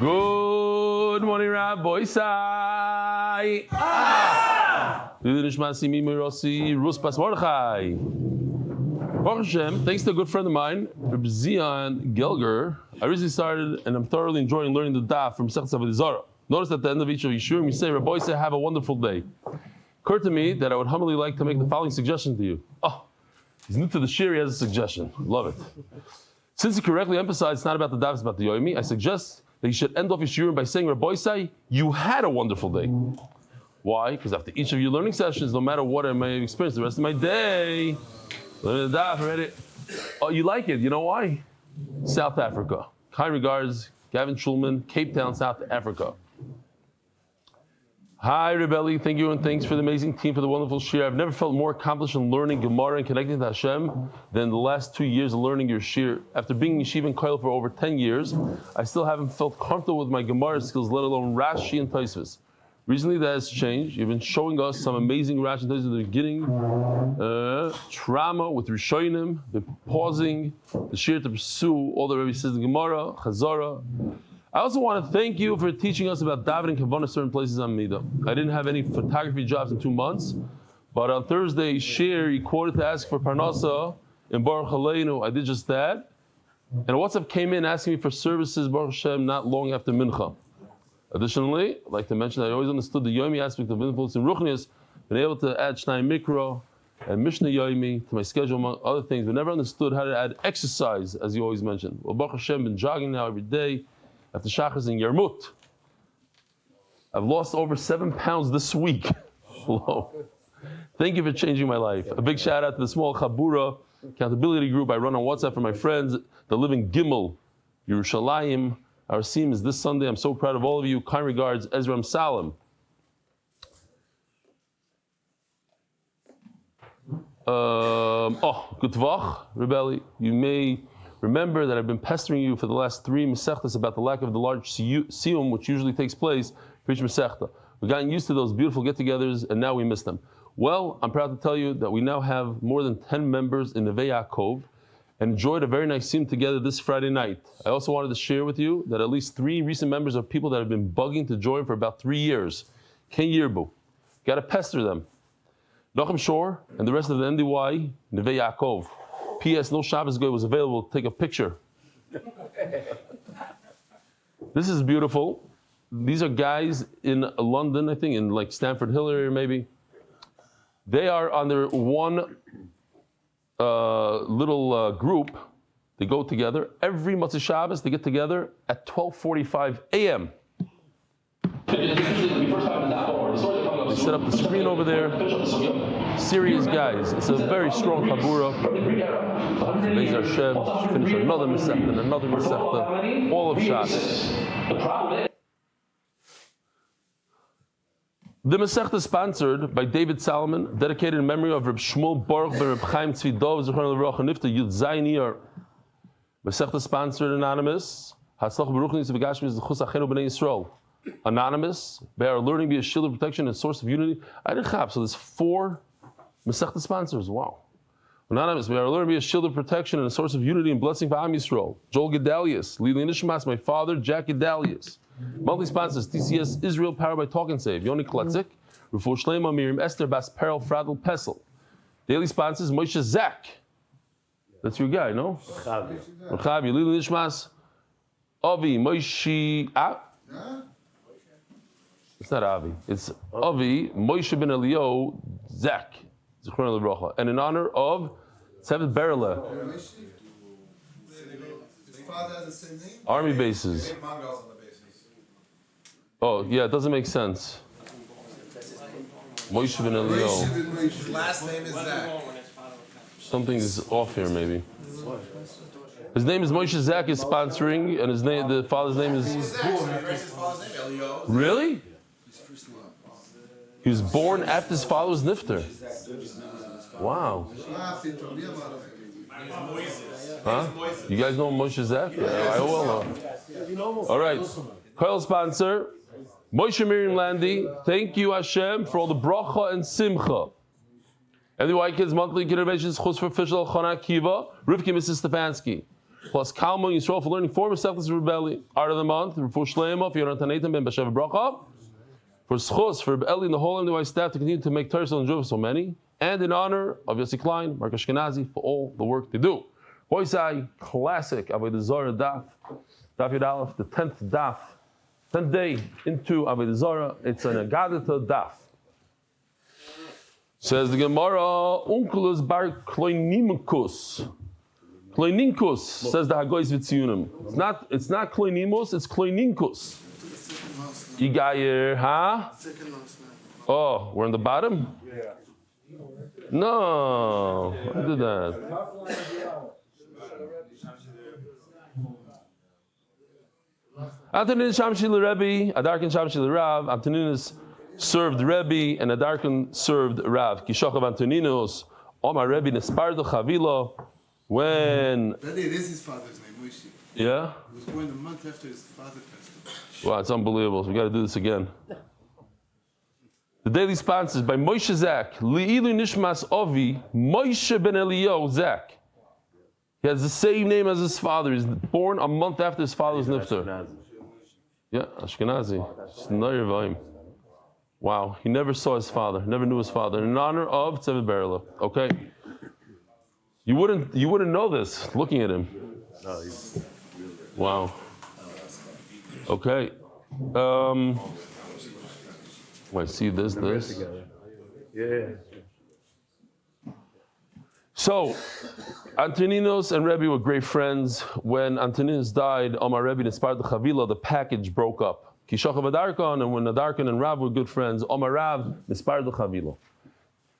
Good morning, Rabbi Sai. Nishmas Rus Bas Mordechai. Baruch Hashem, thanks to a good friend of mine, Reb Zion Gelger, I recently started and I'm thoroughly enjoying learning the Daf from Avodah Zarah. Notice at the end of each of Yishurim, you say, Rabbi Say, have a wonderful day. Occurred to me that I would humbly like to make the following suggestion to you. Oh, he's new to the shir, he has a suggestion. Love it. Since he correctly emphasized it's not about the Daf, it's about the Yomi, I suggest that you should end off your shiurim by saying, Rabbi Say, you had a wonderful day. Why? Because after each of your learning sessions, no matter what I may have experienced the rest of my day, learning the Daf, read it. Oh, you like it. You know why? South Africa. Kind regards, Gavin Schulman, Cape Town, South Africa. Hi, Rebelli. Thank you and thanks for the amazing team for the wonderful shir. I've never felt more accomplished in learning Gemara and connecting to Hashem than the last 2 years of learning your shir. After being yeshiva and koil for over 10 years, I still haven't felt comfortable with my Gemara skills, let alone Rashi and Tosfos. Recently that has changed. You've been showing us some amazing Rashi and Tosfos at the beginning. Trauma with Rishonim, the pausing, the shir to pursue all the Rebbe says in Gemara, Chazara. I also want to thank you for teaching us about davening kavanah certain places on Mida. I didn't have any photography jobs in 2 months, but on Thursday, shir, you quoted to ask for parnasa in Baruch Aleinu. I did just that. And a WhatsApp came in asking me for services, Baruch Hashem, not long after Mincha. Additionally, I'd like to mention that I always understood the Yomi aspect of influence in Ruchnius, been able to add Shnai Mikro and Mishnah Yomi to my schedule, among other things, but never understood how to add exercise, as you always mentioned. Well, Baruch Hashem, been jogging now every day after Shachas in Yarmut. I've lost over 7 pounds this week. Hello. Thank you for changing my life. A big shout out to the small Chabura accountability group I run on WhatsApp for my friends that live in Gimel, Yerushalayim. Our seam is this Sunday. I'm so proud of all of you. Kind regards, Ezra Salam. Good tvach, Rebelli. You may remember that I've been pestering you for the last 3 Masechtas about the lack of the large siyum, which usually takes place for each Masechta. We've gotten used to those beautiful get-togethers, and now we miss them. Well, I'm proud to tell you that we now have more than 10 members in Neve Yaakov, and enjoyed a very nice siyum together this Friday night. I also wanted to share with you that at least 3 recent members are people that have been bugging to join for about 3 years. Ken Yirbu. Got to pester them. Nachum Shor and the rest of the MDY, Neve Yaakov. P.S. No Shabbos guy was available to take a picture. This is beautiful. These are guys in London, I think, in like Stamford Hill area maybe. They are under one little group. They go together. Every Motzei Shabbos, they get together at 12:45 a.m. They set up the screen over there. Serious guys. It's a very strong chabura. Beis Hashem, finish another Masechta and another Masechta, all of Shabbos. The Masechta is sponsored by David Salomon, dedicated in memory of Reb Shmuel Baruch ben Reb Chaim Tzvi Dov Zechron Levrach Nifta Yud Zayin Iyar. Masechta sponsored anonymous. Hatzlach Berukhniyos V'Gashmiyos Zechus Achenu B'nei Yisrael. Anonymous. They are learning to be a shield of protection and source of unity. I didn't have, so there's 4 Masechta sponsors. Wow. Anonymous. We are learning to be a shield of protection and a source of unity and blessing for Am Yisrael. Joel Gedalius. Eli nishmas, my father, Jack Gedalius. Monthly sponsors, TCS Israel, powered by TALKNSAVE, Yoni Klestzick, Refuah Sheleimah, Miriam, Aster, Pärl, Prárdel, Pesel. Daily sponsors, Moishe Zack. That's your guy, no? Rechavi, Eli nishmas, Avi, Moishe, it's not Avi, it's Avi, Moishe ben Eliyahu, Zack, Zechron Levrach, and in honor of Tzovet בערלה. Army bases. Oh, yeah, it doesn't make sense. Moishe ben Eliyahu. His last name is Zack. Something is off here, maybe. His name is Moishe Zack is sponsoring, and his name, the father's name is. Really? He was born after his father was nifter. Wow. Huh? You guys know Moshe Zack? Yeah, I will know. All right. Coil sponsor, Moshe Miriam Landy. Thank you, Hashem, for all the bracha and simcha. MDY Kids Monthly, Innovations, Chus for Official, Chana Kiva, Rivki, Mrs. Stefansky. plus Am Yisrael for learning 4 Masechtas Rebelli. Art of the month, Refuah Sheleimah for Yonatan Nathan ben Bashev Bracha. For Schos, for Eli and the whole MDY staff to continue to make Torah and Jew so many. And in honor of Yossi Klein, Mark Ashkenazi, for all the work they do. Hoisai, classic Avodah Zarah Daf Yod Aleph, the 10th Daf, 10th day into Avodah Zarah. It's an Agadata Daf. Says the Gemara, Unkelus bar Kloinimkus. Kloininkus, says the Hagoyis Vitziyunim. It's not Kloinimus, it's Kloininkus. Yigayer, huh? Oh, we're on the bottom? Yeah. No, I did that. Antoninus Shamshi Rebbe, Adarkin Shamshi Rav. Antoninus served Rebbe, and Adarkin served Rav. Kishochav Antoninus, Omar Rebbe Nespardo Chavila. When? That is his father's name, Moishe. Yeah? He was born a month after his father passed away. Wow, it's unbelievable. We got to do this again. The daily sponsors by Moishe Zack, Eli nishmas Ovi, Moishe ben Eliyahu Zack. He has the same name as his father. He's born a month after his father's niftar. Yeah, Ashkenazi. Wow, he never saw his father, never knew his father. In honor of Tzovet Barla. Okay, you wouldn't know this looking at him. No, he's wow. Okay. I see this. yeah. So, Antoninus and Rebbe were great friends. When Antoninus died, Omar Rebbe inspired the Chavila, the package broke up. Kishochav Adarkan, and when Adarkan and Rav were good friends, Omar Rav inspired the Chavila.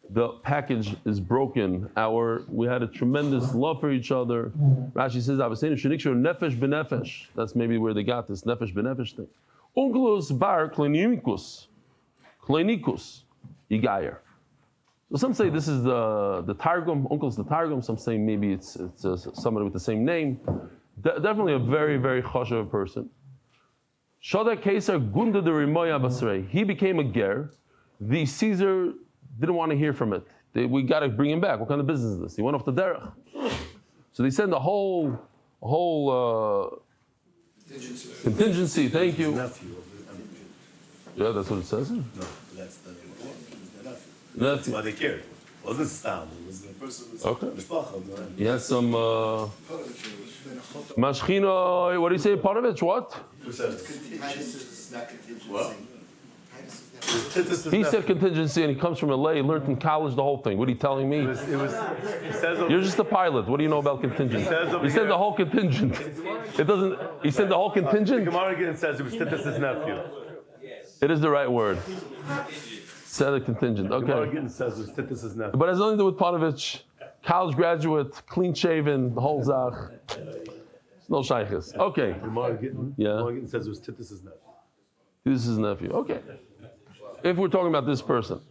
The package is broken. We had a tremendous love for each other. Rashi says, nefesh benefesh. That's maybe where they got this nefesh benefesh thing. Unkelus bar klinikus, yigayer. So some say this is the Targum, Uncle's the Targum. Some say maybe it's somebody with the same name. Definitely a very, very choshev person. Shoda Kesar Gunda de Rimoya Basrei. He became a ger. The Caesar didn't want to hear from it. We got to bring him back. What kind of business is this? He went off the derech. So they send a whole contingency. Thank you. Yeah, that's what it says. No, that's the That's why they cared. It wasn't Stam. It was the person. Okay. He has some Mashchina. What do you say, Panovich? What? Who said it? What? He said contingency, and he comes from LA. He learned in college the whole thing. What are you telling me? It says You're just a pilot. What do you know about contingent? He said the whole contingent. It doesn't. He said the whole contingent. The Gemara again says it was Titus's nephew. It is the right word. Said a contingent. Okay. Gemara again says it was Titus's nephew. But it has nothing to do with Panovich. College graduate, clean shaven, the whole zach. No shaykhis. Okay. Gemara again says it was Titus's nephew. This is his nephew. Okay. If we're talking about this person.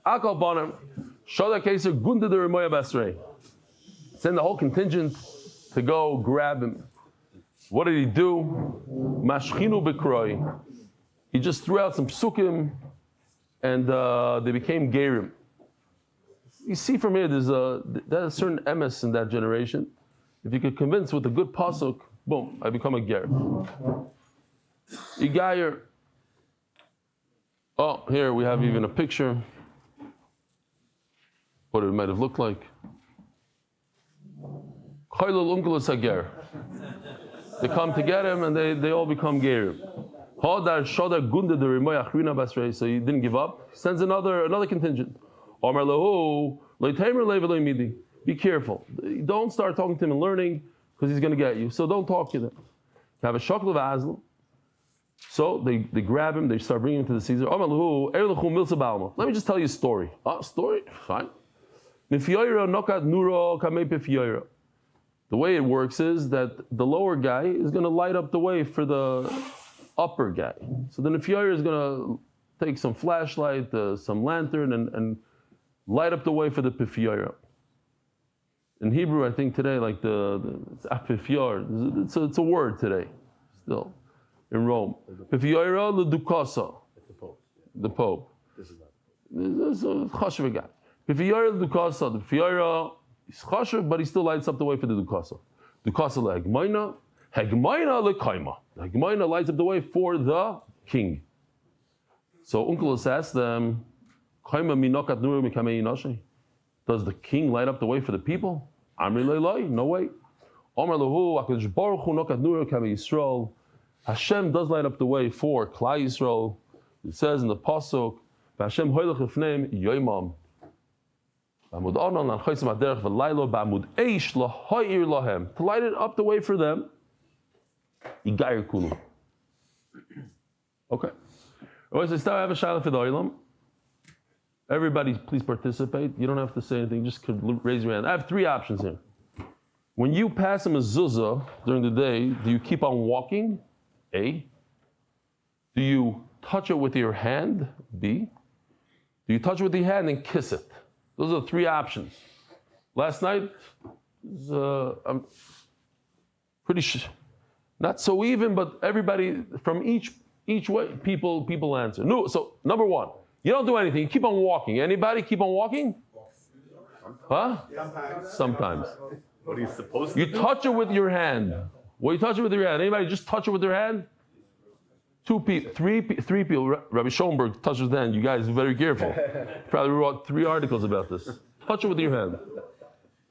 Akal Bonham, Shoda Keser Gunda de Remoya Basrei. Send the whole contingent to go grab him. What did he do? Mashchinu bekroi. He just threw out some psukim and they became gerim. You see from here, there's a certain emes in that generation. If you could convince with a good pasuk, boom, I become a ger. Igayer. Oh, here we have even a picture. What it might have looked like. They come to get him and they all become gerim. So he didn't give up. He sends another contingent. Be careful. Don't start talking to him and learning because he's going to get you. So don't talk to them. Have a shakl of azl. So they grab him, they start bringing him to the Caesar. Let me just tell you a story. Story? Fine. The way it works is that the lower guy is going to light up the way for the upper guy. So the Nefiyah is going to take some flashlight, some lantern, and light up the way for the Pifiyah. In Hebrew, I think today, like it's Apifiyar. It's a word today, still. In Rome. Pifiyara l'dukasa. It's the Pope. The Pope. This is not This is a chashuv guy. Pifiyara l'dukasa. The Pifiyara is chashuv, but he still lights up the way for the dukasa. Dukasala Hegmaina, Hegmaina lekaima. Hegmaina lights up the way for the king. So Unkelos asked them, Kaima minokat nuru mikamei nashi. Does the king light up the way for the people? Amri leilai, no way. Omar lahu HaKadosh Baruch Hu nokat nuru mikamei Yisrael. Hashem does light up the way for Klal Yisrael. It says in the pasuk, "Hashem hoylech lefneim yoimam." Amud Anan lanchaysim aderech v'laylo ba'amud eish lahoyir lahem, to light it up the way for them. Igayir kulu. Okay. Always say, "Start have a shaila for the olam." Everybody, please participate. You don't have to say anything. Just raise your hand. I have 3 options here. When you pass a mezuzah during the day, do you keep on walking? A. Do you touch it with your hand? B. Do you touch it with your hand and kiss it? Those are the 3 options. Last night, I'm pretty sure, not so even, but everybody from each way, people answer. No, so number 1, you don't do anything. You keep on walking. Anybody keep on walking? Huh? Sometimes. What are you supposed to do? You touch it with your hand. Well, you touch it with your hand. Anybody just touch it with their hand? 2 people, 3 people. Rabbi Schoenberg touched with his hand. You guys, be very careful. Probably wrote 3 articles about this. Touch it with your hand.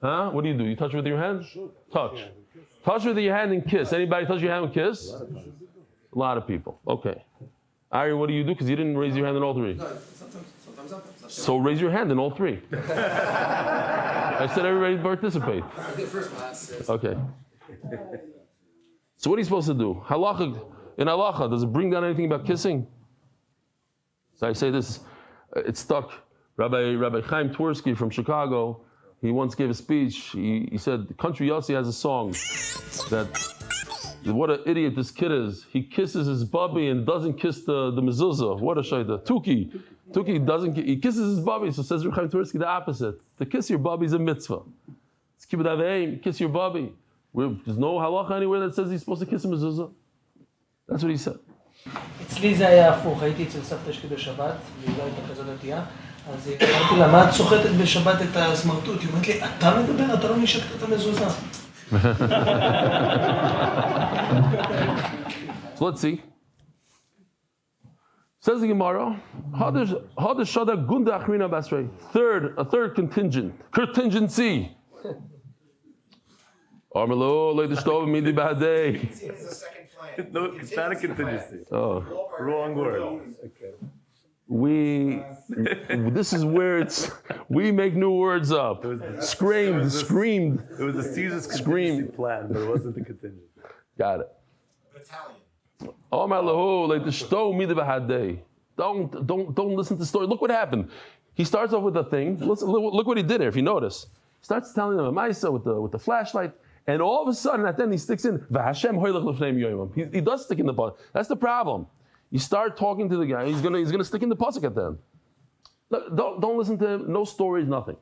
Huh? What do? You touch it with your hand? Touch. Touch it with your hand and kiss. Anybody touch your hand and kiss? A lot of people. Okay. Ari, what do you do? Because you didn't raise your hand in all 3. No, sometimes up. So raise your hand in all 3. I said everybody participate. Okay. So what are you supposed to do? In halacha, does it bring down anything about kissing? So I say this, it's stuck. Rabbi Chaim Twersky from Chicago, he once gave a speech. He said, Country Yossi has a song that, what an idiot this kid is. He kisses his bubby and doesn't kiss the mezuzah. What a shayda. Tuki he kisses his bubby. So says Rabbi Chaim Twersky the opposite. To kiss your bubby is a mitzvah. It's kibbud aveim, kiss your bubby. There's no halacha anywhere that says he's supposed to kiss a mezuzah. That's what he said. אצלי זה היה הפוך, הייתי אצל סבתא שלי בשבת, והיא לא הייתה כזו דתייה, אז אמרתי לה, מה את סוחטת בשבת את הסמרטוט? היא אומרת לי, אתה מדבר, אתה לא נשקת את המזוזה. So let's see. Says the Gemara, a third contingency. It's the second plan. No, it's not a contingency. Oh. Wrong word. Okay. This is where we make new words up. Screamed. It was a Caesar's contingency plan, but it wasn't the contingency. Got it. Battalion. Don't listen to the story. Look what happened. He starts off with a thing. Look what he did here, if you notice. He starts telling them a Maisa with the flashlight, and all of a sudden at the end he sticks in, he does stick in the pasuk. That's the problem. You start talking to the guy, he's gonna stick in the pasuk at the end. Don't listen to him, no stories, nothing.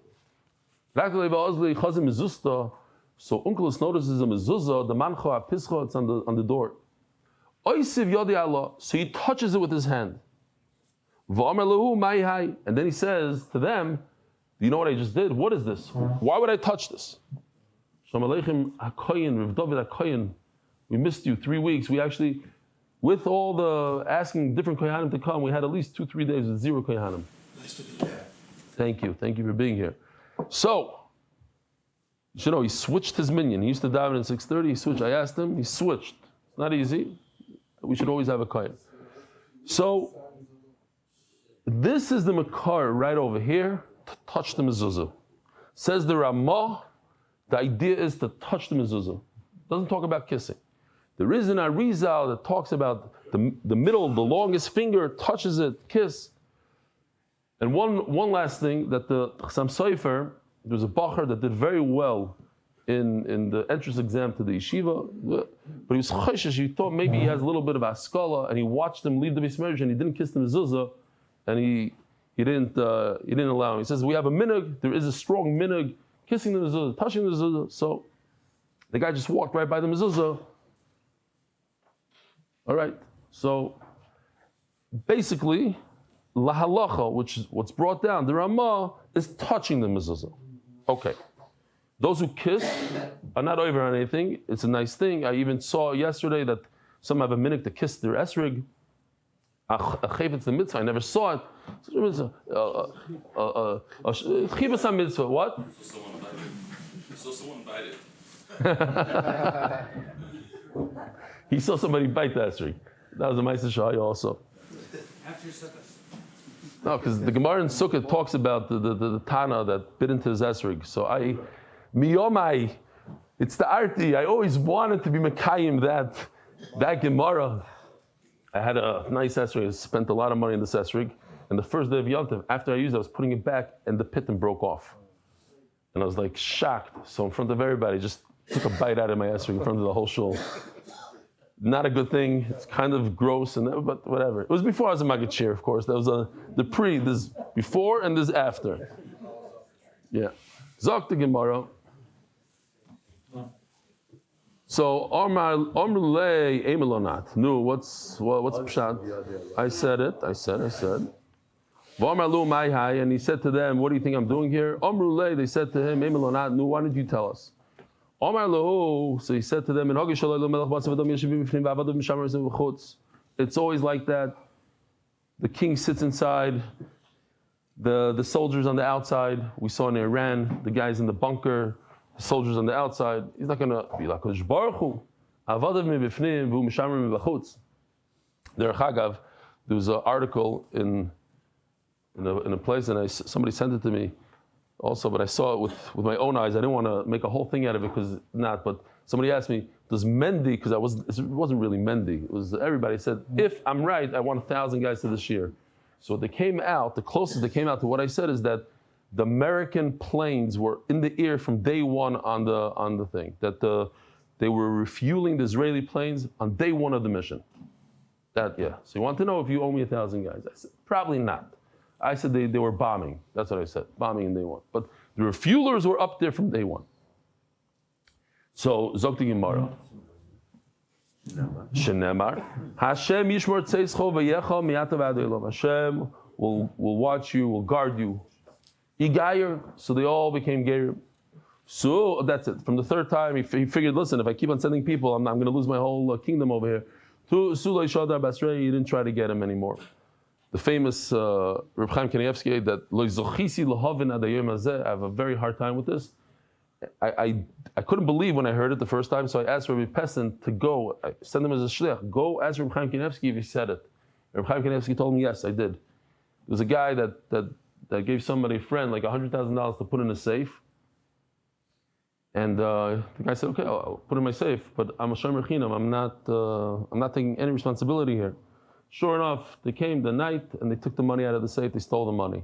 So Unkelos notices a mezuzah, the mancha, pischa, it's on the door. So he touches it with his hand. And then he says to them, do you know what I just did? What is this? Why would I touch this? We missed you 3 weeks. We actually, with all the asking different kohanim to come, we had at least 2-3 days with 0 kohanim. Nice to be there. Thank you for being here. So, you should know, he switched his minyan. He used to daven at 6:30, he switched. I asked him, he switched. It's not easy. We should always have a kohen. So, this is the makar right over here, to touch the mezuzah. Says the Ramah, the idea is to touch the mezuzah. Doesn't talk about kissing. There is an Arizal that talks about the middle, the longest finger touches it, kiss. And one last thing, that the Chassam Sofer, there was a bacher that did very well in the entrance exam to the yeshiva, but he was chayshish. He thought maybe he has a little bit of askala, and he watched him leave the Beis Medrash, and he didn't kiss the mezuzah, and he didn't allow him. He says we have a minhag. There is a strong minhag, kissing the mezuzah, touching the mezuzah. So the guy just walked right by the mezuzah. All right. So basically, la halacha, which is what's brought down, the Ramah is touching the mezuzah. Okay. Those who kiss are not over on anything. It's a nice thing. I even saw yesterday that some have a minute to kiss their esrig. A chayvetz the mitzvah. I never saw it. Chivas mitzvah. What? I saw someone bite it. He saw somebody bite the esrig. That was a Ma'aser Shai also. After Sukkot. No, because the Gemara in Sukkot talks about the Tana that bit into his esrig. So miyomai, it's the arti. I always wanted to be Mekayim that Gemara. I had a nice esrig. I spent a lot of money on this esrig. And the first day of Yom Tov, after I used it, I was putting it back, and the pitten broke off. And I was like shocked. So in front of everybody, just took a bite out of my esrig in front of the whole shul. Not a good thing. It's kind of gross, but whatever. It was before I was a Maggid Shir, of course. That was there's before and there's after. Yeah. Zok the Gemara. So Amrulei Emelonat. No, what's pshat? I said it. V'Amralu Mai Hai, and he said to them, "What do you think I'm doing here?" Amrulei, they said to him, Emelonat. No, why didn't you tell us? So he said to them, it's always like that. The king sits inside, the soldiers on the outside. We saw in Iran, the guys in the bunker, the soldiers on the outside. He's not going to be like Baruch Hu. There was an article in a place, and somebody sent it to me. Also, but I saw it with my own eyes. I didn't want to make a whole thing out of it because not. But somebody asked me, "Does Mendy?" Because it wasn't really Mendy. It was everybody said, "If I'm right, I want 1,000 guys to this year." So they came out. The closest they came out to what I said is that the American planes were in the air from day one on the thing. That they were refueling the Israeli planes on day one of the mission. So you want to know if you owe me 1,000 guys? I said probably not. I said they were bombing. That's what I said, bombing in day one. But the refuelers were up there from day one. So, Zok the Gemara. Shenemar. Hashem yishmor tzeischo v'yecha miyata v'adei. Hashem will watch you, will guard you. Igayer, so they all became Geir. So, that's it. From the third time, he figured, listen, if I keep on sending people, I'm going to lose my whole kingdom over here. Sulei Shadar Basrei, he didn't try to get him anymore. The famous Reb Chaim Kanievsky that Lo zochisi lahavin ad hayom hazeh. I have a very hard time with this. I couldn't believe when I heard it the first time, so I asked Rabbi Pessin to go. I sent him as a shliach. Go ask Reb Chaim Kanievsky if he said it. Reb Chaim Kanievsky told me yes, I did. There was a guy that gave somebody, a friend, like $100,000 to put in a safe, and the guy said, "Okay, I'll put in my safe, but I'm a shomer chinam. I'm not taking any responsibility here." Sure enough, they came the night and they took the money out of the safe. They stole the money.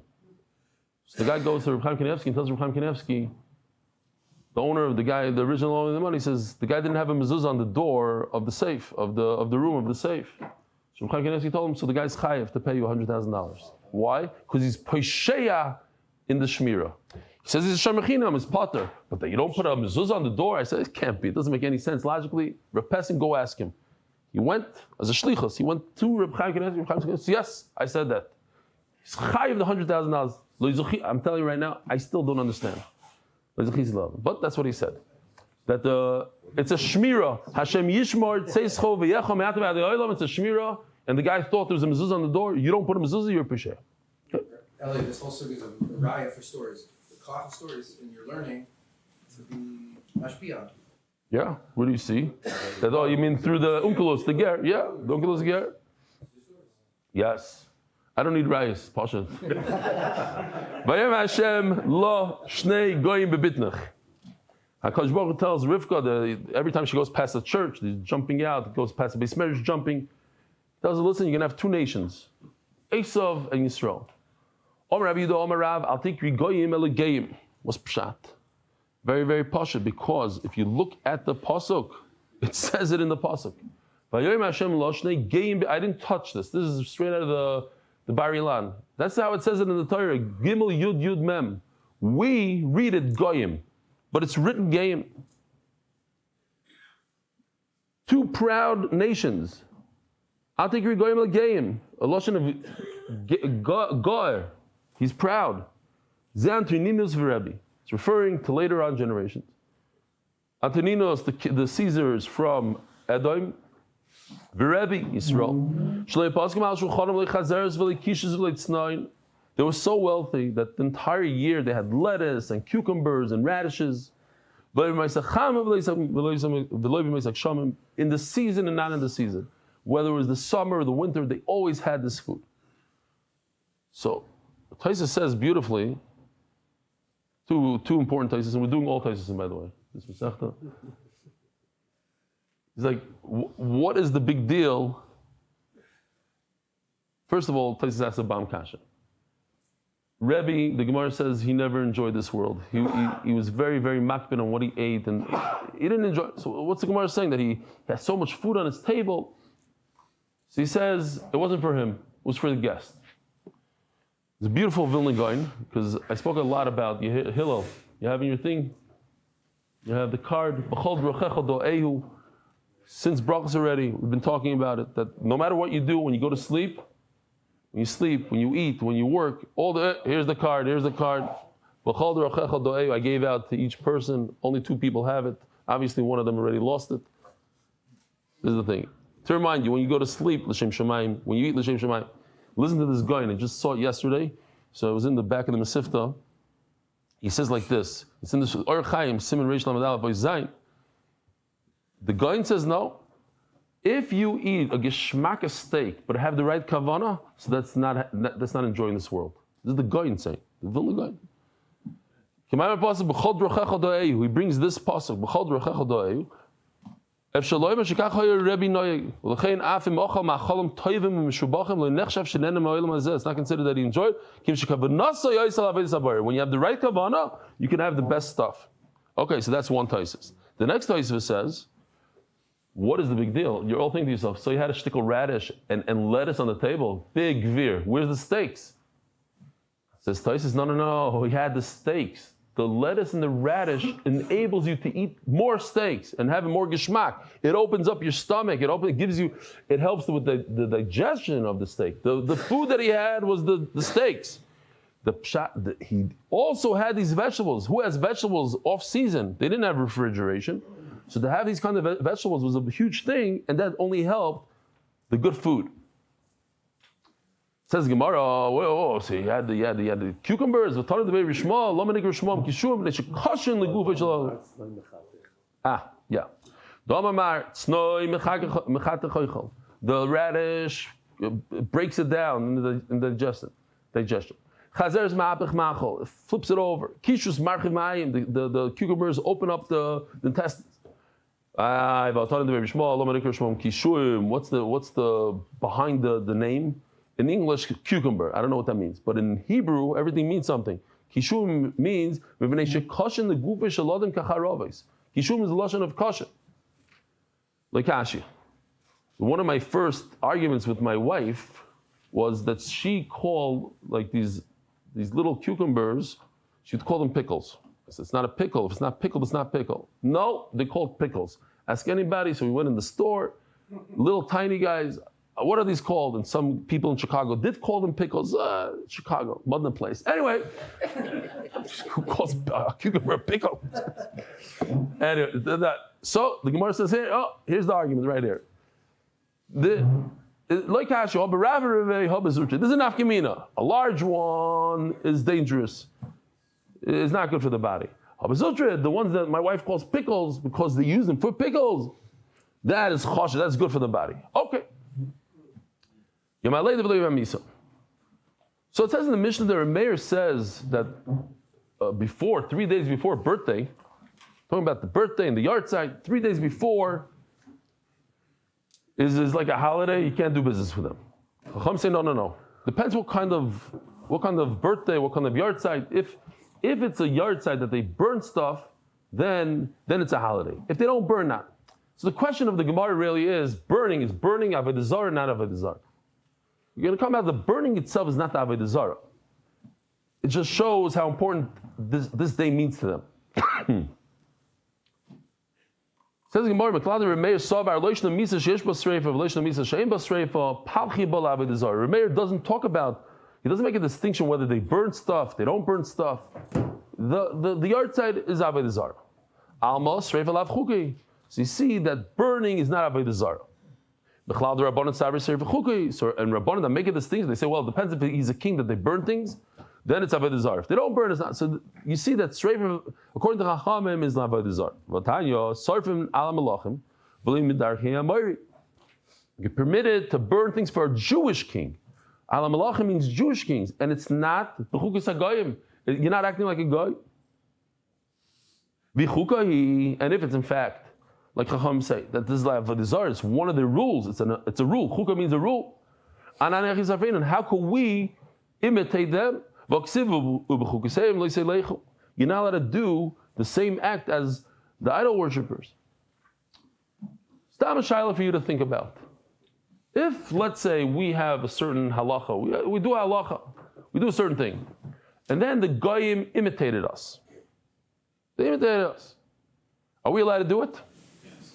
So the guy goes to Reb Chaim Kanievsky and tells Reb Chaim Kanievsky, the owner of the guy, the original owner of the money, says the guy didn't have a mezuzah on the door of the safe, of the room of the safe. So Reb Chaim Kanievsky told him, so the guy's chayiv to pay you $100,000. Why? Because he's posheya in the shmira. He says he's a shomer chinam, he's potter, but you don't put a mezuzah on the door. I said it can't be. It doesn't make any sense logically. Reb Pessin, go ask him. He went as a shlichus. He went to Reb Chaim Kanievsky. Yes, I said that. He's chayiv the $100,000. I'm telling you right now, I still don't understand. But that's what he said. That it's a shmira. Hashem yishmor tzeischo v'yecha me'ata v'adei olam. It's a shmira, and the guy thought there was a mezuzah on the door. You don't put a mezuzah, you're a pesher. Eli, this whole sugi is a raya for stories. The cloth of stories in your learning to be mashpia. Yeah, what do you see? That, you mean through the unkelos, the ger? Yeah, the unkelos, the ger? Yes. I don't need rice, Pasha. Vayem Hashem lo shnei goyim bebitnach. HaKadosh Baruch Hu tells Rivka that every time she goes past the church, she's jumping out, goes past the Beis Medrash, jumping. He tells her, listen, you're going to have two nations, Esav and Yisrael. Omer Rabbi Yehuda, Omer Rav, I'll take you goyim ele goyim. What's pshat? Very, very pasha, because if you look at the pasuk, it says it in the pasuk. I didn't touch this. This is straight out of the Barilan. That's how it says it in the Torah. Gimel Yud Yud Mem. We read it goyim, but it's written goyim. Two proud nations. I'll take you goyim goyim. A lashon of goer. He's proud. Zan Trininus v'Rebbe. It's referring to later on generations. Antoninos, the Caesars from Edom, Virebi, Yisrael. They were so wealthy that the entire year they had lettuce and cucumbers and radishes. In the season and not in the season. Whether it was the summer or the winter, they always had this food. So, Taisa says beautifully, two important Taisas, and we're doing all Taisas, by the way. This Masechta. He's like, what is the big deal? First of all, Taisa asks a Bam Kasha. Rebbe, the Gemara says he never enjoyed this world. He was very, very makbid on what he ate, and he didn't enjoy. So what's the Gemara saying? That he has so much food on his table. So he says it wasn't for him; it was for the guest. It's a beautiful Vilna Gaon, because I spoke a lot about Hillel. You have in your thing, you have the card. Since brachas already, we've been talking about it. That no matter what you do, when you go to sleep. When you sleep, when you eat, when you work, here's the card, here's the card. I gave out to each person, only 2 people have it. Obviously one of them already lost it. This is the thing. To remind you, when you go to sleep, L'Shem Shamayim, when you eat L'Shem Shamayim, listen to this guy, and I just saw it yesterday, so it was in the back of the Mesifta. He says like this, it's in this Or Chaim, Simon Reish Lamed Aleph, Zayin. The guy says no. If you eat a geschmack steak, but have the right kavana, so that's not enjoying this world. This is the Goyin saying, the Vilna Goyin. He brings this pasuk. It's not considered that he enjoyed. When you have the right kavana, you can have the best stuff. Okay, so that's one Taisus. The next Taisus says, what is the big deal? You're all thinking to yourself, so you had a shtickle radish and lettuce on the table. Big veer. Where's the steaks? Says Taisus, no. He had the steaks. The lettuce and the radish enables you to eat more steaks and have more geschmack. It opens up your stomach. It helps with the digestion of the steak. The food that he had was the steaks. He also had these vegetables. Who has vegetables off season? They didn't have refrigeration. So to have these kind of vegetables was a huge thing, and that only helped the good food. Says Gemara, so he had the cucumbers, the Torah, the baby Rishma, Lomanik Rishma, Kishum, they should caution the goof. Yeah. The radish breaks it down in the digestion. Chazer's ma'apich machol, it flips it over. Kishus marchiv mayim, the cucumbers open up the intestines. What's the behind the name? In English, cucumber. I don't know what that means, but in Hebrew, everything means something. Kishum means Kishum is the lashon of kosher. Like Ashi. One of my first arguments with my wife was that she called like these little cucumbers. She'd call them pickles. I said, it's not a pickle. If it's not pickled, it's not pickle. No, they called pickles. Ask anybody. So we went in the store, little tiny guys. What are these called? And some people in Chicago did call them pickles. Chicago, Mudland place. Anyway, who calls a cucumber a pickle? Anyway, so the Gemara says here, here's the argument right here. This is an afkamina. A large one is dangerous. It's not good for the body. The ones that my wife calls pickles because they use them for pickles, that is choshesh, that's good for the body. Okay. So it says in the Mishnah that Meir says that 3 days before birthday, talking about the birthday and the yahrzeit, 3 days before is like a holiday, you can't do business with them. Chacham say no. Depends what kind of birthday, what kind of yahrzeit. If it's a yahrzeit that they burn stuff, then it's a holiday. If they don't burn, not. So the question of the Gemara really is burning Avodah Zarah, not Avodah Zarah. You're going to come out the burning itself is not the Avodah Zarah. It just shows how important this day means to them. Says the Gemara, Remeir doesn't talk about, he doesn't make a distinction whether they burn stuff, they don't burn stuff. The yard side is Avodah Zarah. Alma Sreifa Lav Chuki. So you see that burning is not Avodah Zarah. B'chlal the Rabbanan Saver Sreifa Chuki. So and Rabbanan that make a distinction, they say, well, it depends if he's a king that they burn things, then it's Avodah Zarah. If they don't burn, it's not. So you see that Sreifa, according to Chachamim, is not Avodah Zarah. V'tanya Sarfim Ala Malachim V'lim Midarchei Amayri. You're permitted to burn things for a Jewish king. Ala Malachim means Jewish kings, and it's not B'chukas HaGoyim. You're not acting like a guy. V'chukahi, and if it's in fact, like Chacham say, that this is like Avodah Zarah, it's one of the rules. It's a rule. Chukah means a rule. And how can we imitate them? You're not allowed to do the same act as the idol worshippers. Stam a shayla for you to think about. If, let's say, we have a certain halacha, we do a halacha, we do a certain thing, and then the goyim imitated us. They imitated us. Are we allowed to do it? Yes.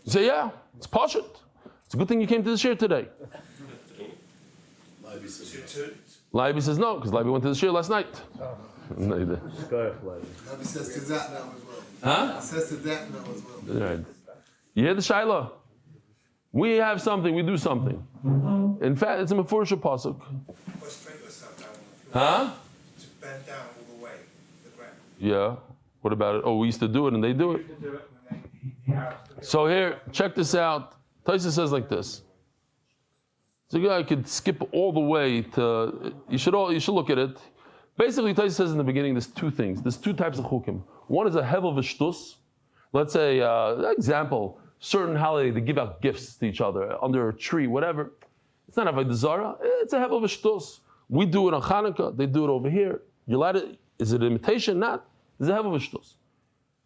You say, yeah, it's pashut. It's a good thing you came to the shir today. Leiby says no, because Leiby went to the shir last night. No, he did. Leiby says to that now as well. Huh? He says to that now as well. Right. You hear the shayla? We have something, we do something. In fact, it's a mefurish pasuk. Straight yourself down on the floor. Huh? To bend down all the way, the ground. Yeah. What about it? Oh, we used to do it and they do it. So here, check this out. Taisa says like this. So a guy could skip all the way to, you should look at it. Basically, Taisa says in the beginning, there's two things. There's two types of chukim. One is a hevel v'shtus. Let's say, example, certain holiday, they give out gifts to each other under a tree, whatever. It's not Avodah Zarah, it's a hevel v'shtus. We do it on Hanukkah, they do it over here. You let it, is it imitation? Not. It's a hevel v'shtus.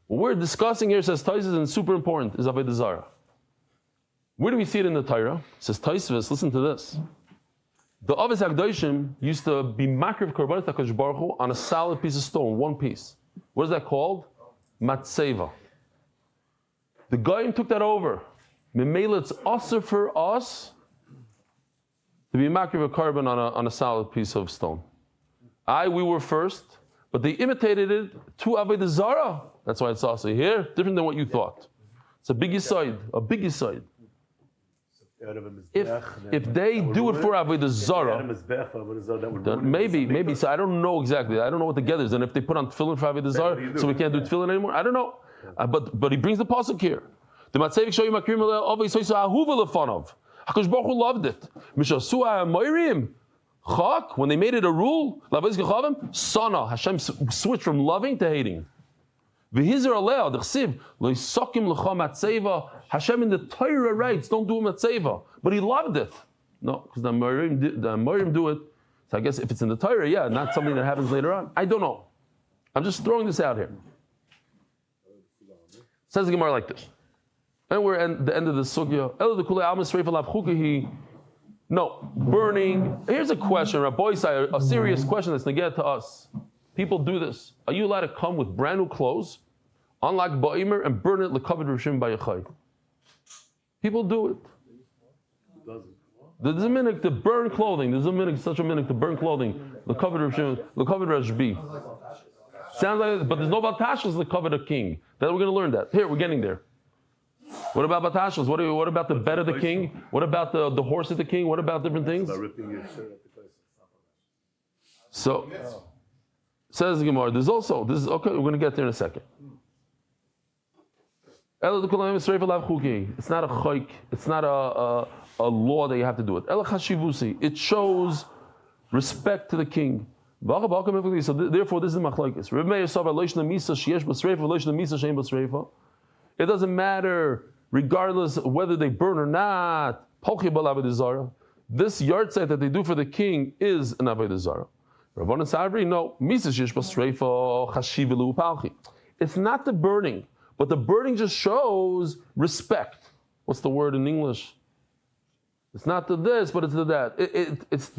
What we're discussing here, says Taisa, and super important, is Avodah Zarah. Where do we see it in the Torah? It says Taisvis, listen to this. The Avos HaKadoshim used to be makriv korbanos HaKadosh Baruch Hu on a solid piece of stone, one piece. What is that called? Matseva. The Goyim took that over. Memela, it's also for us to be makriv a korban on a solid piece of stone. We were first, but they imitated it to Avodah Zarah. That's why it's also here, different than what you thought. It's a big side, If they do it for Avodah Zarah, then maybe. So I don't know exactly. I don't know what the get is. And if they put on tefillin for Avodah Zarah, so we can't do tefillin anymore. I don't know. But he brings the pasuk here. The Matzevik show you makrim alei so ahuva lefanov. Hakadosh Baruch Hu loved it. Mishasua Miriam. Chak, when they made it a rule, Sana, Hashem switched from loving to hating. V'hizar aleh, d'chsiv, lo yisakim l'cha matzeva. Hashem in the Torah writes, don't do a matzeva. But he loved it. No, because the Miriam do it. So I guess if it's in the Torah, yeah, not something that happens later on. I don't know. I'm just throwing this out here. Says the Gemara like this. And we're at the end of the sugya. No, burning. Here's a question, Rabbi Isai, a serious question that's neged to us. People do this. Are you allowed to come with brand new clothes, unlike Ba'imer, and burn it l'kavod Rishim b'yachai? People do it. There's a minute to burn clothing. There's such a minute to burn clothing. L'kavod Rishim, l'kavod Rashbi. Sounds like, but there's no batashlas l'kavod a king. Then we're going to learn that. Here, we're getting there. What about batashlas? What about the bed of the king? What about the horse of the king? What about different things? So, says the Gemara, there's also, this is, okay, we're going to get there in a second. It's not a chayk, it's not a law that you have to do it. It shows respect to the king. So therefore, this is machlokes. It doesn't matter, regardless of whether they burn or not. This yard site that they do for the king is an Avodah Zarah. Rabbanan Savri, no. It's not the burning, but the burning just shows respect. What's the word in English? It's not the this, but it's the that. It's it's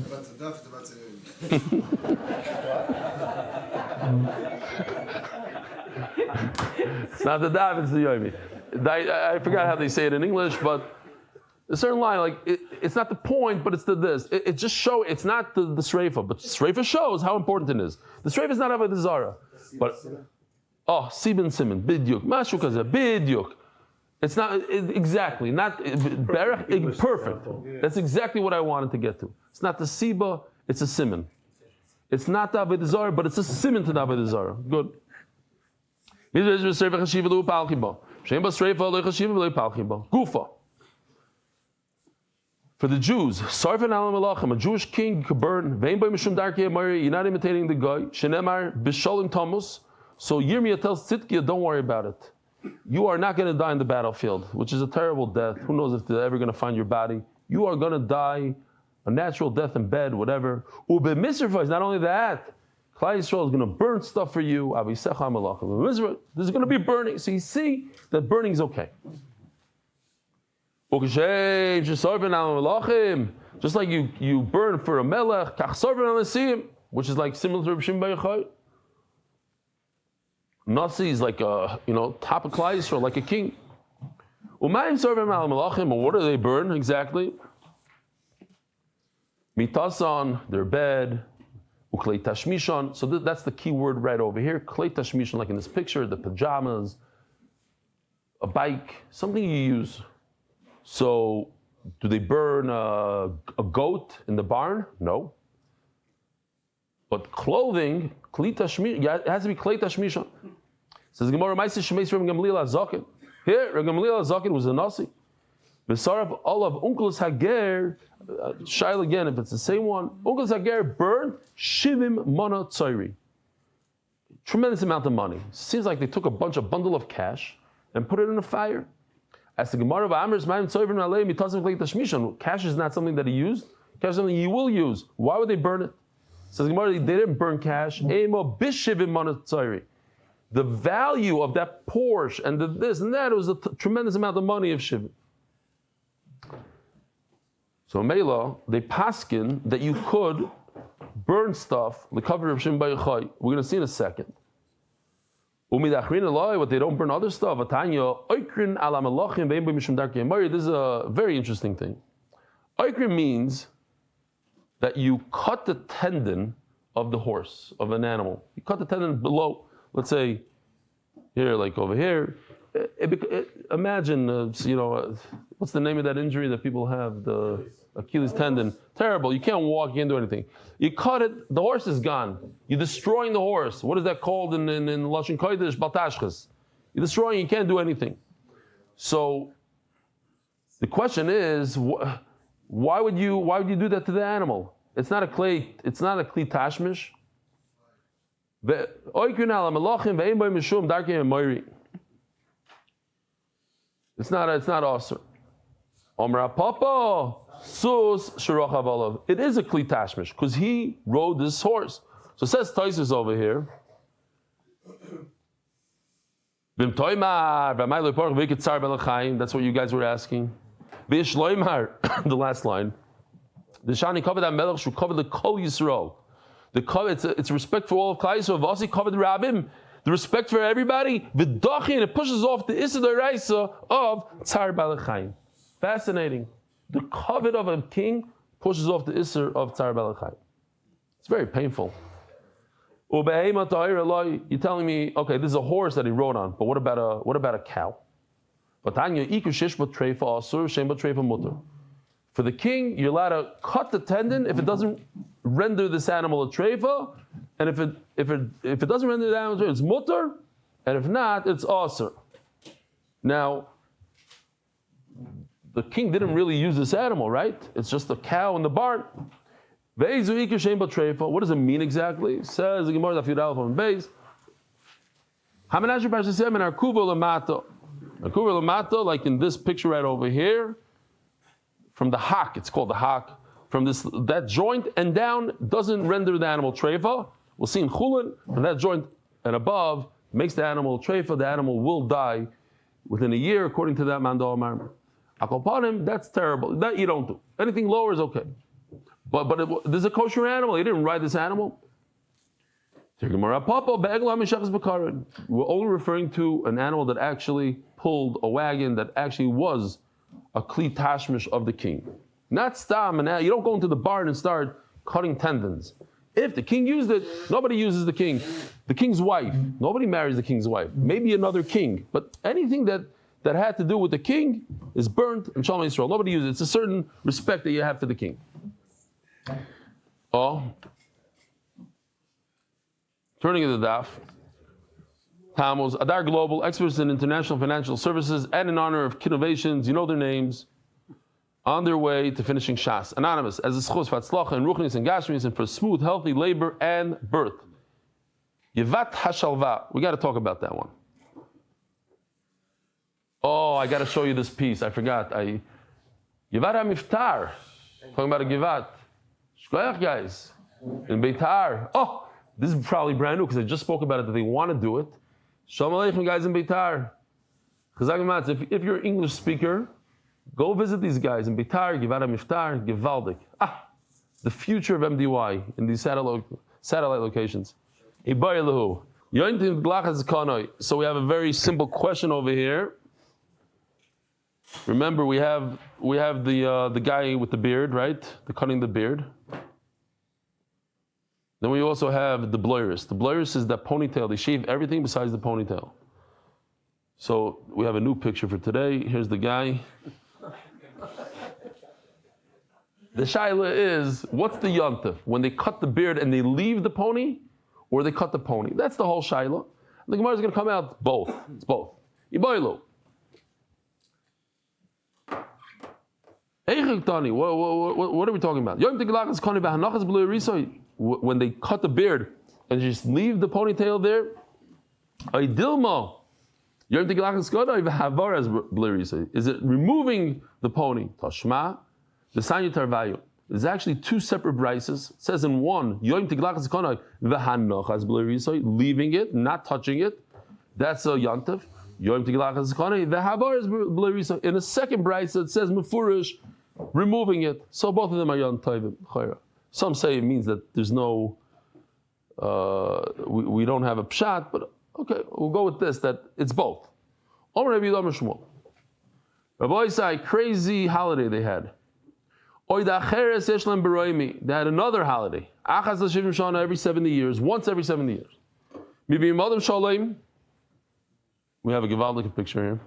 not the Daf, it's the Yomi. I forgot how they say it in English, but A certain line, like it's not the point, but it's the this. It just show. It's not the sreifa, but sreifa shows how important it is. The sreifa is not Avodah Zarah, but sibin simin bidyuk mashu kaze bidyuk. It's not exactly not perfect. That's exactly what I wanted to get to. It's not the siba, it's a simin. It's not the Avodah Zarah, but it's a simin to the Avodah Zarah. Good. Gufa. For the Jews, a Jewish king could burn. You're not imitating the guy. Shenemar b'sholim tamus. So Yirmiyah tells Tzidkiah, don't worry about it. You are not going to die in the battlefield, which is a terrible death. Who knows if they're ever going to find your body? You are going to die a natural death in bed, whatever. Not only that, Klal Yisrael is going to burn stuff for you. This is going to be burning. So you see that burning is okay. Just like you burn for a melech, which is like similar to Reb Shimon Bar Yochai. Nasi is like a top of Klal Yisrael, like a king. And what do they burn exactly? Mitasan, their bed. Uklei tashmishon. So that's the key word right over here. Klei tashmishon, like in this picture, the pajamas, a bike, something you use. So, do they burn a goat in the barn? No. But clothing, klei tashmishon, it has to be klei tashmishon. Says Gemara, Ma'aseh Shemeis Reb Gamliel HaZaken. Here, Reb Gamliel HaZaken was a nasi. B'sarav olav unkelos hager. Shail again, if it's the same one. Unkelos hager burned shivim mana tzairi. Tremendous amount of money. Seems like they took a bundle of cash and put it in a fire. As the Gemara of Amr's Ma'im Tzoivin Alei Mitazim Klei Tashmishon. Cash is not something that he used. Cash is something he will use. Why would they burn it? Says the Gemara, they didn't burn cash. Eimo bishivim mana tzairi. The value of that Porsche and this and that, it was a tremendous amount of money of shivim. So Mela, they paskin that you could burn stuff, the cover of Shimon Bar Yochai. We're going to see in a second. What they don't burn other stuff. This is a very interesting thing. Oikrin means that you cut the tendon of the horse, of an animal. You cut the tendon below, let's say, here, like over here. Imagine, what's the name of that injury that people have? The Achilles tendon. Terrible. You can't walk, you can't do anything. You cut it, the horse is gone. You're destroying the horse. What is that called in Lashon Kodesh? Baltashchas. You're destroying, you can't do anything. So, the question is, why would you do that to the animal? It's not a kli tashmish. It's not awesome. Omra Papa Sus Shirachav Olav. It is a kli tashmish because he rode this horse. So it says Taisus over here. That's what you guys were asking. Sheleimah, the last line. The Shani covered that melech should cover the Kol Yisrael. It's respect for all of Klal Yisrael. Vasi covered the rabbim. The respect for everybody. V'dachi, and it pushes off the Issa D'Oraisa of Tzar Balachayim. Fascinating. The covet of a king pushes off the Issa of Tzar Balachayim. It's very painful. You're telling me, okay, this is a horse that he rode on, but what about a cow? For the king, you're allowed to cut the tendon if it doesn't render this animal a treifa, and if it doesn't render the animal a treifa, it's mutter, and if not, it's aser. Now, the king didn't really use this animal, right? It's just a cow in the barn. What does it mean exactly? Says the Gemara Daf Yomi Amud Beis. Like in this picture right over here, from the hak, it's called the hak, from that joint and down doesn't render the animal treifa. We'll see in Chulin, from that joint and above makes the animal treifa. The animal will die within a year, according to that Mandal Amar. Akopanim, that's terrible. That you don't do. Anything lower is okay. But there's a kosher animal. He didn't ride this animal. We're only referring to an animal that actually pulled a wagon that actually was a kli tashmish of the king. Not stam, and you don't go into the barn and start cutting tendons. If the king used it, nobody uses the king. The king's wife, nobody marries the king's wife. Maybe another king, but anything that had to do with the king is burnt in Shalom Yisrael. Nobody uses it. It's a certain respect that you have for the king. Oh, turning to the daf. Tammuz, Adar Global, experts in international financial services, and in honor of innovations, you know their names, on their way to finishing Shas. Anonymous, as a schus for Atzlacha and Ruchnis and Gashmis, and for smooth, healthy labor and birth. Yevat Hashalva, we got to talk about that one. Oh, I got to show you this piece. I forgot. Yevat HaMiftar, talking about a Yevat. Shkoyach, guys, in Beitar. Oh, this is probably brand new because I just spoke about it that they want to do it. Shalom Aleichem, guys in Beitar. If you're an English speaker, go visit these guys in Beitar, Yevat HaMiftar, Gevaldik. The future of MDY in these satellite locations. So we have a very simple question over here. Remember, we have the guy with the beard, right? The cutting the beard. Then we also have the bloirus. The bloirus is that ponytail. They shave everything besides the ponytail. So we have a new picture for today. Here's the guy. The shaila is, what's the yontif? When they cut the beard and they leave the pony, or they cut the pony? That's the whole shaila. The Gemara is going to come out both. It's both. Iboilu. What are we talking about? When they cut the beard and just leave the ponytail there, is it removing the pony? Tashma, the sanyu tarvayu. There's actually two separate brises. It says in one, leaving it, not touching it. That's a yantav. In a second brise, it says mefurish, removing it. So both of them are yantav. Some say it means that there's no, we don't have a pshat, but okay, we'll go with this, that it's both. Rabbi Isai, crazy holiday they had. They had another holiday. Every 70 years, once every 70 years. We have a Gevaldik picture here.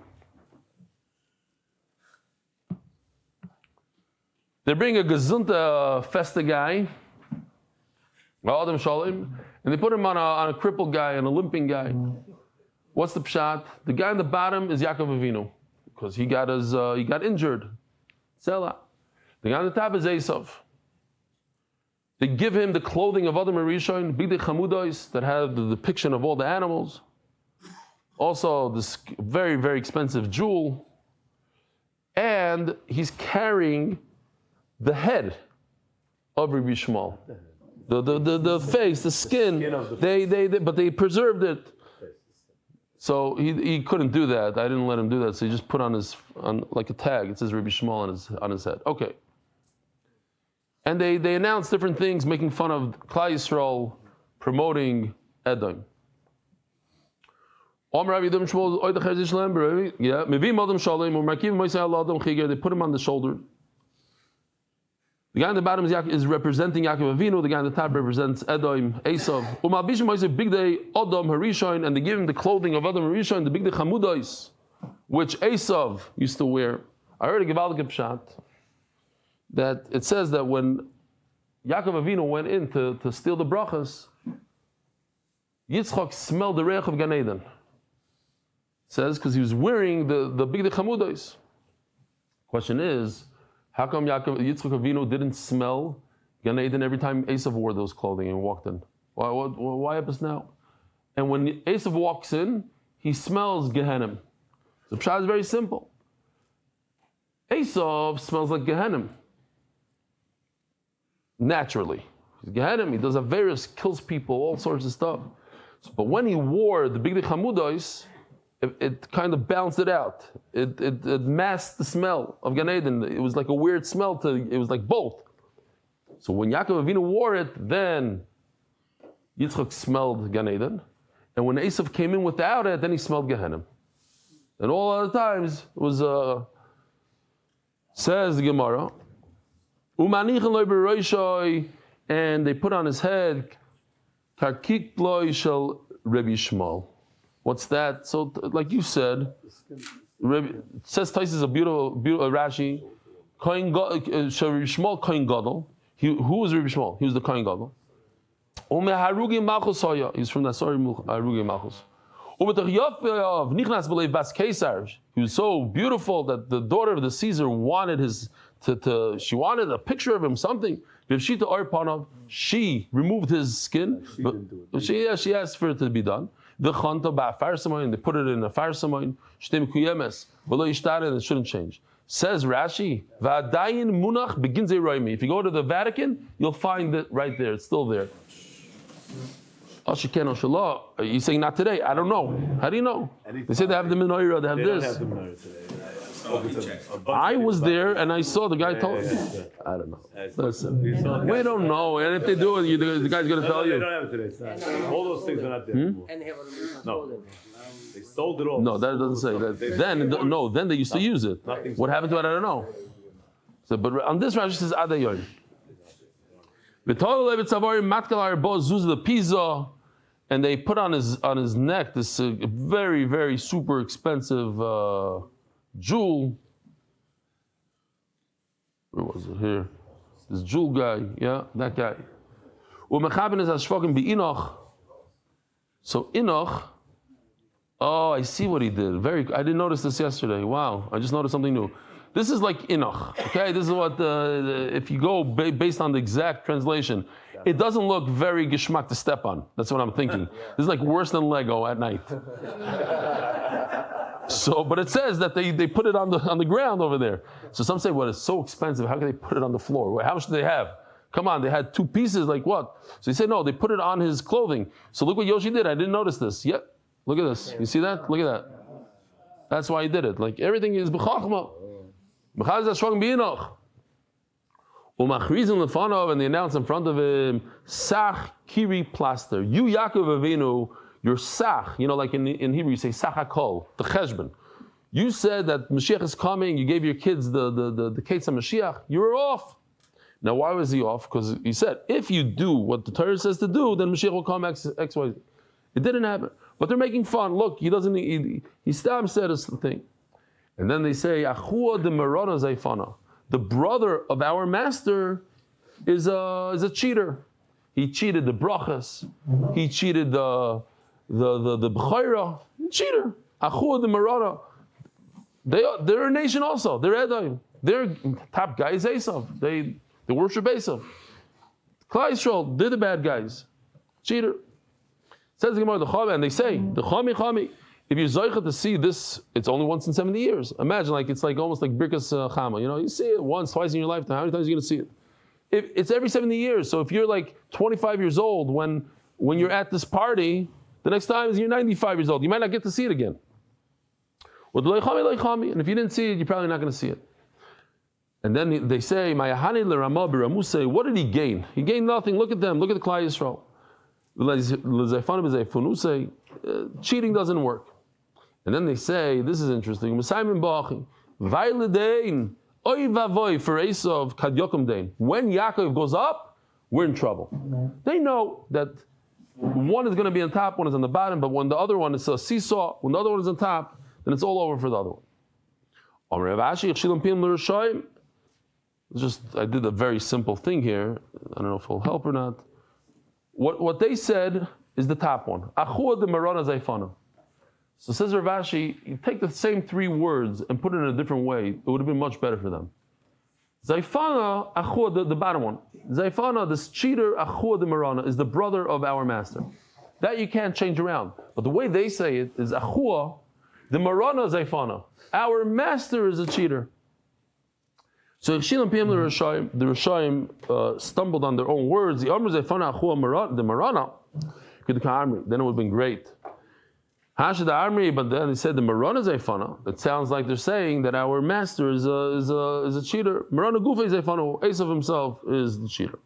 They bring a Gesundta Festa guy, and they put him on a crippled guy, an limping guy. What's the pshat? The guy on the bottom is Yaakov Avinu, because he got injured. Selah. The guy on the top is Esav. They give him the clothing of Adam Rishon, big chamudos that have the depiction of all the animals. Also, this very, very expensive jewel. And he's carrying the head of Rabbi Shmuel. The face, the skin, but they preserved it. So he couldn't do that. I didn't let him do that. So he just put on like a tag. It says Rabbi Shmuel on his head. Okay. And they announced different things, making fun of Klal Yisrael, promoting Edom. They put him on the shoulder. The guy on the bottom is representing Yaakov Avinu. The guy on the top represents Edom, Esav. Big day Adam Harishon, and they give him the clothing of Adam Harishon, the big day Chamudos, which Esav used to wear. I heard a Gevaldik pshat that it says that when Yaakov Avinu went in to steal the brachas, Yitzchak smelled the reich of Gan Eden. It says because he was wearing the big day Chamudos. Question is, how come Yitzchak Avinu didn't smell Gan Eden every time Esav wore those clothing and walked in? Why happens now? And when Esav walks in, he smells Gehenim. The pshat is very simple. Esav smells like Gehenim. Naturally. He's Gehenim, he does various, kills people, all sorts of stuff. But when he wore the Bigdei Chamudos, it kind of balanced it out. It masked the smell of Gan Eden. It was like a weird smell it was like both. So when Yaakov Avinu wore it, then Yitzchak smelled Gan Eden. And when Esav came in without it, then he smelled Gehenim. And all other times, it was Says the Gemara, and they put on his head karkik loy shel Rebbe Shmuel. What's that? So, like you said, it says Tais is a beautiful Rashi. Kohen Shmuel Kohen Gadol. Who was Rebbe Shmuel? He was the Kohen Gadol. He's from the Harugi Malchus. He was so beautiful that the daughter of the Caesar wanted she wanted a picture of him, something. She removed his skin. She asked for it to be done. They put it in a fire samoin. And it shouldn't change. Says Rashi, if you go to the Vatican, you'll find it right there. It's still there. Are you saying not today? I don't know. How do you know? They say they have the menorah, they have this. I was there and I saw the guy told me. I don't know. Listen, we don't know. And if they do it, the guy's going to tell you. They don't have it today. All those things are not there anymore. No. They sold it all. No, that doesn't say that. Then they used to use it. What happened to it? I don't know. So, but on this Rashi says Adayon. And they put on his neck this very, very super expensive jewel. Where was it here? This jewel guy, yeah, that guy. So Enoch, oh, I see what he did. I didn't notice this yesterday. Wow, I just noticed something new. This is like Enoch, okay? This is what, if you go based on the exact translation, it doesn't look very geschmack to step on. That's what I'm thinking. This is like worse than Lego at night. So, but it says that they put it on the ground over there. So some say, well, it's so expensive. How can they put it on the floor? How much do they have? Come on, they had two pieces, like what? So he said, no, they put it on his clothing. So look what Yoshi did. I didn't notice this. Yep, look at this. You see that? Look at that. That's why he did it. Like everything is b'chachma. And they announced in front of him, Sach Kiri Plaster. You, Yaakov Avinu, your Sach, like in Hebrew you say Sach HaKol, the Cheshbon. You said that Mashiach is coming, you gave your kids the case of Mashiach, you were off. Now why was he off? Because he said, if you do what the Torah says to do, then Mashiach will come X, Y. It didn't happen. But they're making fun. Look, he said his thing. And then they say, Achua de Marana Zaifana. The brother of our master is a cheater. He cheated the brachas. He cheated the b'chayra. Cheater. Achua de Marana. They're a nation also. They're Edom. Their top guy is Esav. They worship Esav. Klal Yisrael, they're the bad guys. Cheater. Says the Gemara, the Chami, and they say, the Chami. If you're zoicha to see this, it's only once in 70 years. Imagine, it's like almost like Birkas Chama. You see it once, twice in your lifetime. How many times are you going to see it? It's every 70 years. So if you're like 25 years old when you're at this party, the next time is you're 95 years old. You might not get to see it again. And if you didn't see it, you're probably not going to see it. And then they say, what did he gain? He gained nothing. Look at them. Look at the Klal Yisrael. Cheating doesn't work. And then they say, this is interesting. When Yaakov goes up, we're in trouble. They know that one is going to be on top, one is on the bottom, but when the other one is a seesaw, when the other one is on top, then it's all over for the other one. I did a very simple thing here. I don't know if it'll help or not. What they said is the top one. Achua de Marana Zaifana. So says Rav Ashi, you take the same three words and put it in a different way, it would have been much better for them. Zaifana, Achua, the bottom one. Zaifana, this cheater, Achua de Marana, is the brother of our master. That you can't change around. But the way they say it is Achua, the Marana Zaifana. Our master is a cheater. So the Rishayim stumbled on their own words. The Amr Zaifana Achua the Marana, then it would have been great. But then they said the Marana Zaifana. It sounds like they're saying that our master is a cheater. Marana Gufa Zaifana, Esav himself is the cheater.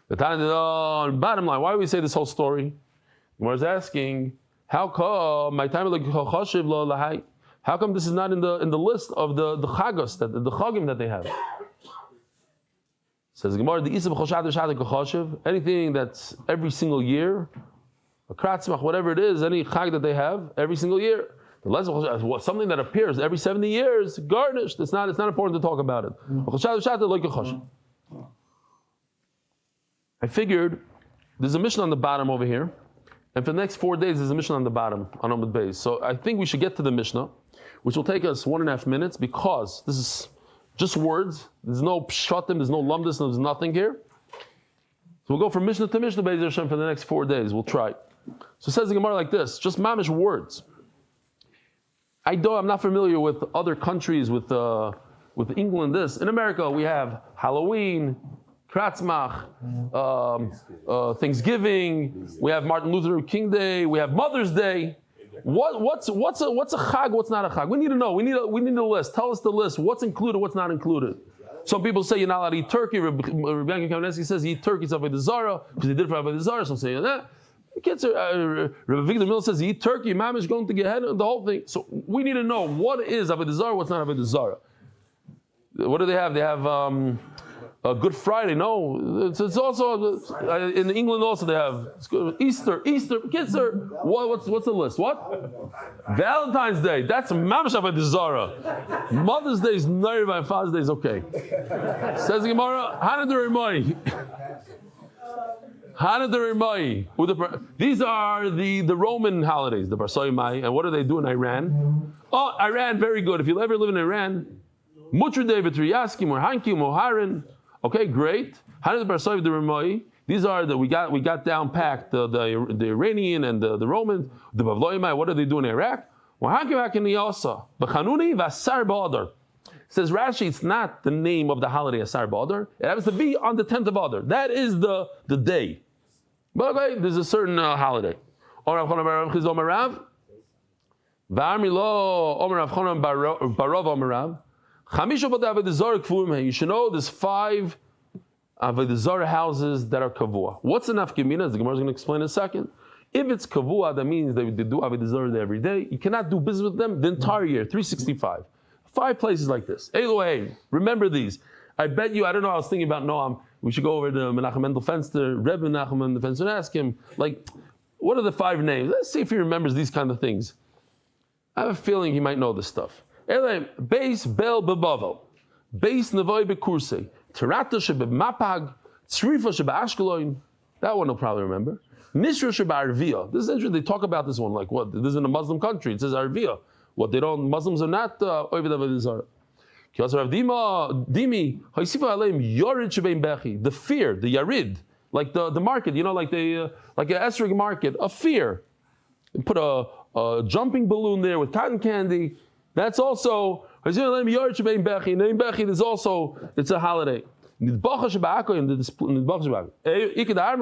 Bottom line, why do we say this whole story? Gemara is asking, how come my time How come this is not in the list of the chagos, the chagim that they have? Says Gemara, the isa b'chol shad v'choshev, anything that's every single year, a kratzmach, whatever it is, any chag that they have every single year. The less something that appears every 70 years, garnished. It's not important to talk about it. I figured there's a mission on the bottom over here, and for the next 4 days there's a mission on the bottom on Amud Beis. So I think we should get to the Mishnah, which will take us 1.5 minutes because this is just words. There's no pshatim, there's no lumdus, there's nothing here. So we'll go from Mishnah to Mishnah Beis Hashem for the next 4 days. We'll try. So it says the Gemara like this, just mamish words. I'm not familiar with other countries, with England. In America, we have Halloween, Kratzmach, Thanksgiving. We have Martin Luther King Day. We have Mother's Day. What's a chag? What's not a chag? We need to know. We need a list. Tell us the list. What's included? What's not included? Some people say you're not allowed to eat turkey. Rabbi Kamenetsky says eat turkey. It's Avodah Zarah because they did it for Avodah Zarah. Some say that. Kids Rabbi Victor Miller says eat turkey, mamish going to get ahead of the whole thing. So we need to know what is Avodah Zarah, what's not Avodah Zarah. What do they have? They have a Good Friday. No, it's also in England also they have Easter. Kids what's the list? What? Valentine's Day. That's mamish Avodah Zarah. Mother's Day is nerve and Father's Day is okay. Says the Gemara, Hanadurimoy. These are the Roman holidays, the Barsoimai, and what do they do in Iran? Oh, Iran, very good. If you ever live in Iran, Mutra Day, Vitriyaskim, or Hankim, or Haran. Okay, great. How did the Barsoim the Remoi? These are we got down packed the Iranian and the Romans, the Bavloimai. What do they do in Iraq? Well, Hankim Hakiniyasa, Bachanuni Vasar Badar. Says Rashi, it's not the name of the holiday Asar Badar. It happens to be on the 10th of Adar. That is the day. But okay, there's a certain holiday. You should know there's 5 Avodah Zarah houses that are kavua. What's the nafkemina? The Gemara is going to explain in a second. If it's kavua, that means they do Avodah Zarah every day. You cannot do business with them the entire year, 365. 5 places like this. Elohim, remember these. I bet you, I don't know, I was thinking about Noam. We should go over to Menachem Mendel Fenster, Rebbe Menachem Mendel Fenster, and ask him, like, what are the 5 names? Let's see if he remembers these kind of things. I have a feeling he might know this stuff. Elohim, Beis Bel Bebavel, Beis Nevoy Bekursei, Terata Shebe Mapag, Tzrifa Shebe Ashkelon. That one he'll probably remember. Nishra Shebe Arvia. This is interesting. They talk about this one, like what? This is in a Muslim country. It says Arvia. What they don't, Muslims are not Oived Avodah Zarah. The fear, the yarid, like the market, like an esrog market, a fear. You put a jumping balloon there with cotton candy. That's also there's also it's a holiday.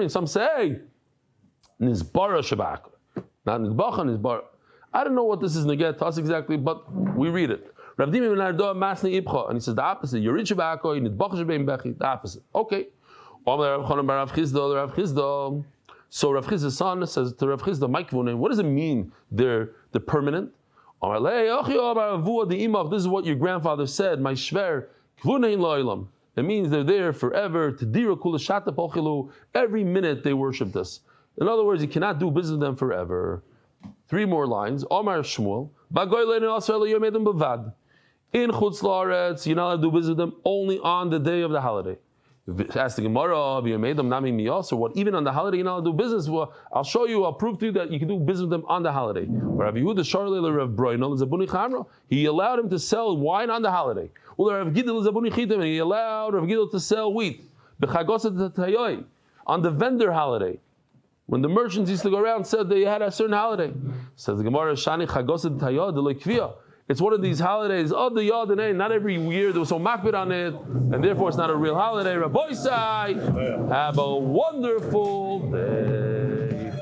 Some say not I don't know what this is neget to us exactly, but we read it. And he says the opposite. The opposite. Okay. So Rav Chizda's son says to Rav Chizda, what does it mean they're permanent? This is what your grandfather said, my shver. It means they're there forever. Every minute they worship this. In other words, you cannot do business with them forever. 3 more lines. Omar Shmuel. In Chutz La'aretz, you're not allowed to do business with them only on the day of the holiday. Ask the Gemara, have you made them nami miyas, or what? Even on the holiday, you're not allowed to do business. Well, I'll show you, I'll prove to you that you can do business with them on the holiday. He allowed him to sell wine on the holiday. And he allowed Rav Gidel to sell wheat. On the vendor holiday. When the merchants used to go around and said they had a certain holiday. Says the Gemara, Shani Chagosed Tayod Lekvia. It's one of these holidays of the Yod and not every year there was so makbid on it, and therefore it's not a real holiday. Rabbi Sai, have a wonderful day.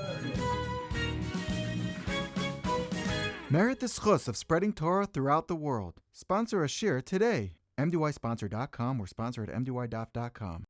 Merit the schus of spreading Torah throughout the world. Sponsor a shir today. MDYsponsor.com or sponsor at MDYDaf.com.